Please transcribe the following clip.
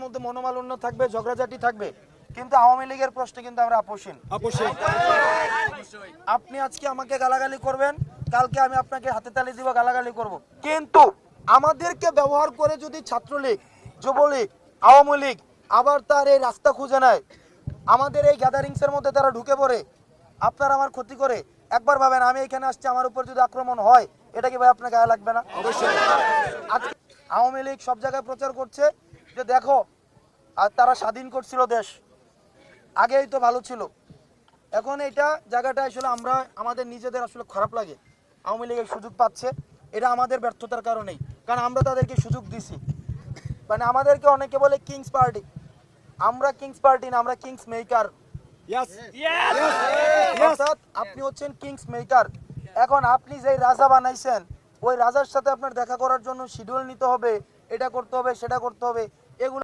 মধ্যে মনোমালিন্য থাকবে, ঝগড়াঝাটি থাকবে, কিন্তু আওয়ামী লীগের প্রশ্নে কিন্তু আমরা আপোষহীন। আপনি আজকে আমাকে গালাগালি করবেন, কালকে আমি আপনাকে হাতে তালি দিব, গালাগালি করব, কিন্তু আমাদেরকে ব্যবহার করে যদি ছাত্রলীগ, যুবলীগ, আওয়ামী লীগ আবার তার এই রাস্তা খুঁজে নেয়, আমাদের এই গ্যাদারিংসের মধ্যে তারা ঢুকে পড়ে, আপনার আমার ক্ষতি করে, একবার ভাবেন আমি এখানে আসছি, আমার উপর যদি আক্রমণ হয়, এটা কি ভাই আপনার গায়ে লাগবে না? অবশ্যই। আজকে আওয়ামী লীগ সব জায়গায় প্রচার করছে যে দেখো, আর তারা স্বাধীন করছিল দেশ, আগেই তো ভালো ছিল। এখন এটা জায়গাটা আসলে আমরা আমাদের নিজেদের আসলে খারাপ লাগে, আওয়ামী লীগের সুযোগ পাচ্ছে, এটা আমাদের ব্যর্থতার কারণেই, কারণ আমরা তাদেরকে সুযোগ দিছি। মানে আমাদেরকে অনেকে বলে কিংস পার্টি, আমরা কিংস পার্টি না, আমরা কিংস মেকার। অর্থাৎ আপনি হচ্ছেন কিংস মেকার। এখন আপনি যে রাজা বানাইছেন, ওই রাজার সাথে আপনার দেখা করার জন্য শিডিউল নিতে হবে, এটা করতে হবে, সেটা করতে হবে,